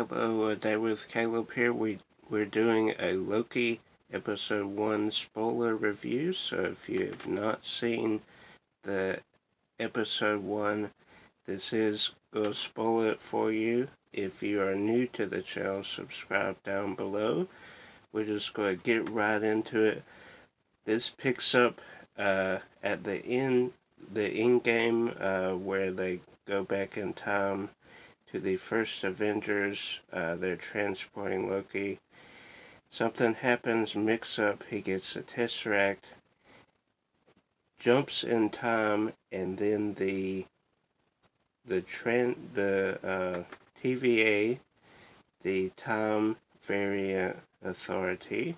Hello, A Day with Caleb here. We're doing a Loki episode 1 spoiler review, so if you have not seen the episode 1, this is going to spoil it for you. If you are new to the channel, subscribe down below. We're just going to get right into it. This picks up at the end game where they go back in time to the first Avengers. They're transporting Loki. Something happens, mix-up, he gets a Tesseract, jumps in time, and then the TVA, the Time Variant Authority.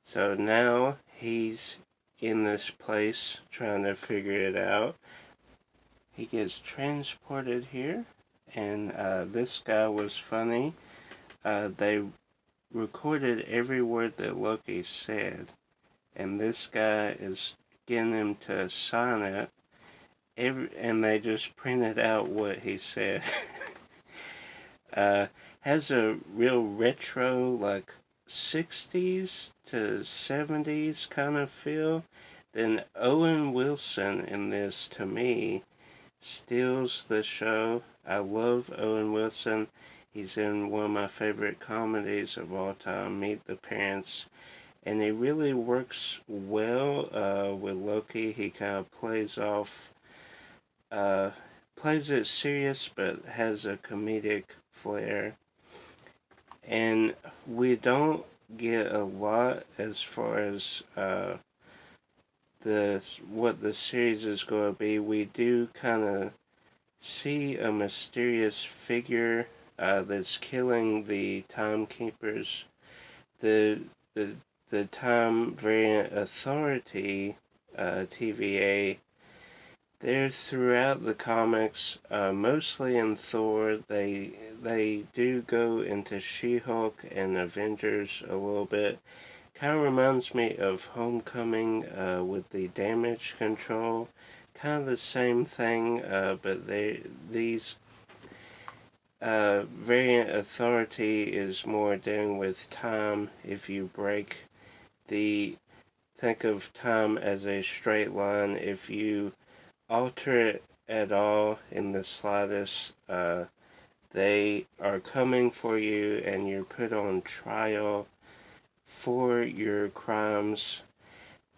So now he's in this place trying to figure it out. He gets transported here. And this guy was funny. They recorded every word that Loki said, and this guy is getting him to sign it. And they just printed out what he said. Has a real retro, like 60s to 70s kind of feel. Then Owen Wilson in this, to me, steals the show. I love Owen Wilson. He's in one of my favorite comedies of all time, Meet the Parents. And he really works well with Loki. He kind of plays it serious, but has a comedic flair. And we don't get a lot as far as what the series is going to be. We do kind of see a mysterious figure that's killing the timekeepers. The Time Variant Authority, TVA, they're throughout the comics, mostly in Thor. They do go into She-Hulk and Avengers a little bit. Kind of reminds me of Homecoming with the damage control. Kind of the same thing, but these Variant Authority is more dealing with time. If you think of time as a straight line, if you alter it at all in the slightest, they are coming for you and you're put on trial for your crimes.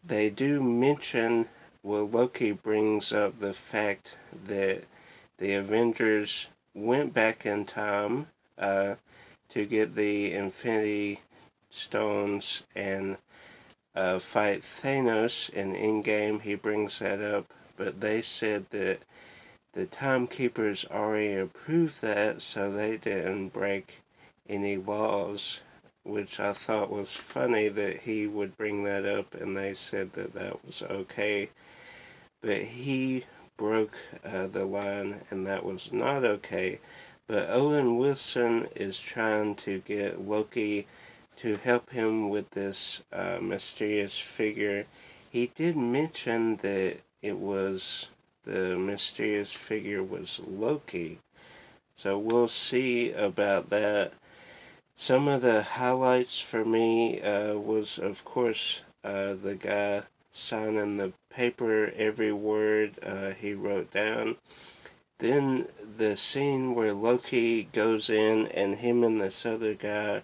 They do mention, well, Loki brings up the fact that the Avengers went back in time to get the Infinity Stones and fight Thanos in Endgame. He brings that up, but they said that the Timekeepers already approved that, so they didn't break any laws, which I thought was funny that he would bring that up, and they said that that was okay. But he broke the line, and that was not okay. But Owen Wilson is trying to get Loki to help him with this mysterious figure. He did mention that the mysterious figure was Loki. So we'll see about that. Some of the highlights for me was, of course, the guy signing the paper, every word he wrote down. Then the scene where Loki goes in and him and this other guy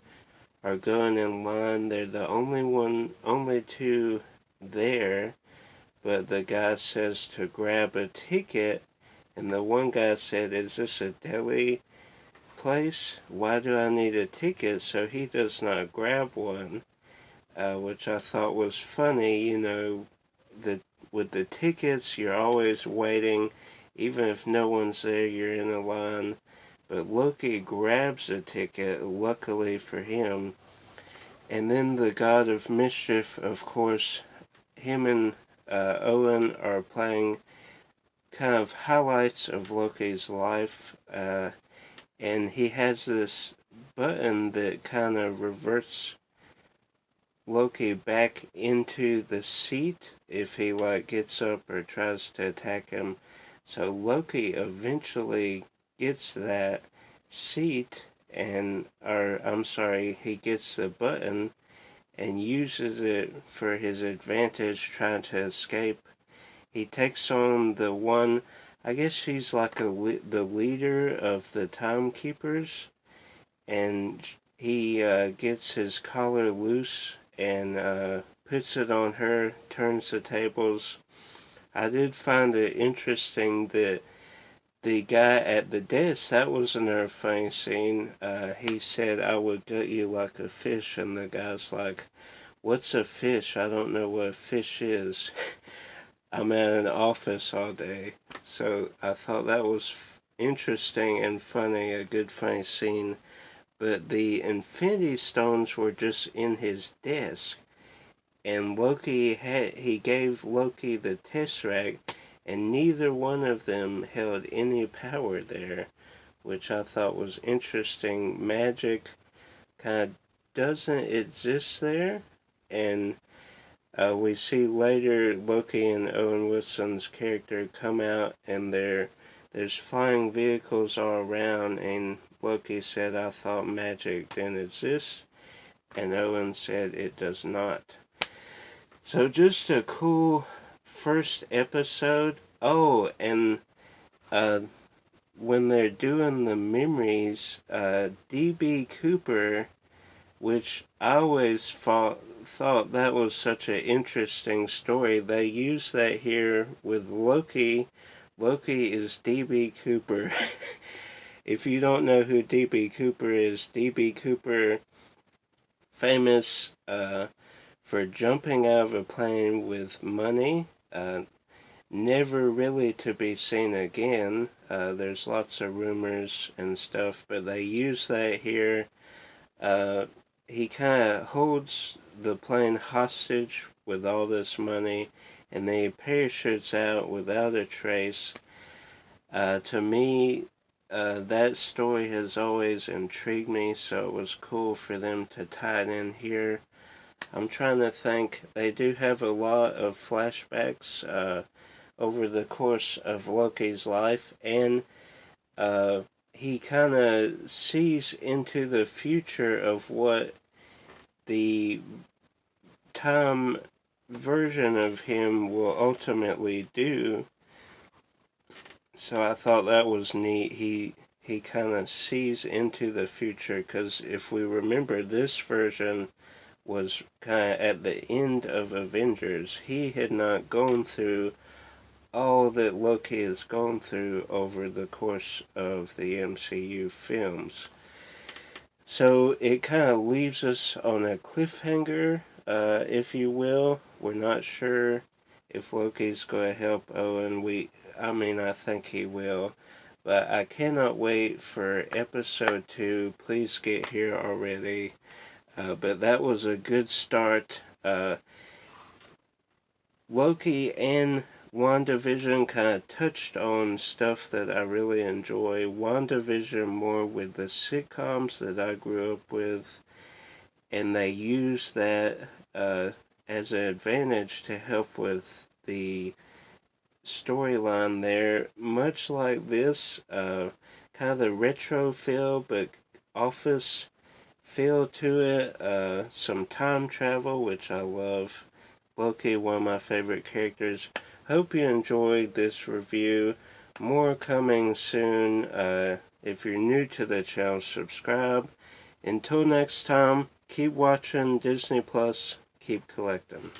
are going in line. They're the only two there, but the guy says to grab a ticket, and the one guy said, "Is this a deli place? Why do I need a ticket?" So he does not grab one, which I thought was funny. You know, with the tickets, you're always waiting. Even if no one's there, you're in a line. But Loki grabs a ticket, luckily for him. And then the God of Mischief, of course, him and Owen are playing kind of highlights of Loki's life. And he has this button that kind of reverts Loki back into the seat if he gets up or tries to attack him. So Loki eventually gets that seat or I'm sorry, he gets the button and uses it for his advantage trying to escape. He takes on the one, I guess she's like the leader of the timekeepers, and he gets his collar loose and puts it on her, turns the tables. I did find it interesting that the guy at the desk, that was another funny scene. He said, "I would gut you like a fish," and the guy's like, "What's a fish? I don't know what a fish is." I'm at an office all day. So I thought that was interesting and funny, a good funny scene. But the Infinity Stones were just in his desk, and he gave Loki the Tesseract, and neither one of them held any power there, which I thought was interesting. Magic kind of doesn't exist there, and we see later Loki and Owen Wilson's character come out, and there's flying vehicles all around, and Loki said, "I thought magic didn't exist," and Owen said it does not. So just a cool first episode. Oh, and uh, when they're doing the memories, D.B. Cooper, which I always thought that was such an interesting story. They use that here with Loki. Loki is D.B. Cooper. If you don't know who D.B. Cooper is, D.B. Cooper, famous for jumping out of a plane with money, never really to be seen again. There's lots of rumors and stuff, but they use that here. He kind of holds the plane hostage with all this money, and then he parachutes out without a trace. To me, that story has always intrigued me, so it was cool for them to tie it in here. I'm trying to think. They do have a lot of flashbacks over the course of Loki's life, and he kind of sees into the future of what the time version of him will ultimately do. So I thought that was neat. He kind of sees into the future, because if we remember, this version was kind of at the end of Avengers. He had not gone through all that Loki has gone through over the course of the MCU films. So it kind of leaves us on a cliffhanger, if you will. We're not sure if Loki's going to help Owen. I think he will. But I cannot wait for episode 2. Please get here already. But that was a good start. Loki and WandaVision kind of touched on stuff that I really enjoy. WandaVision more with the sitcoms that I grew up with, and they use that as an advantage to help with the storyline there. Much like this, kind of the retro feel, but office feel to it. Some time travel, which I love. Loki, one of my favorite characters. Hope you enjoyed this review. More coming soon. If you're new to the channel, subscribe. Until next time, keep watching Disney Plus. Keep collecting.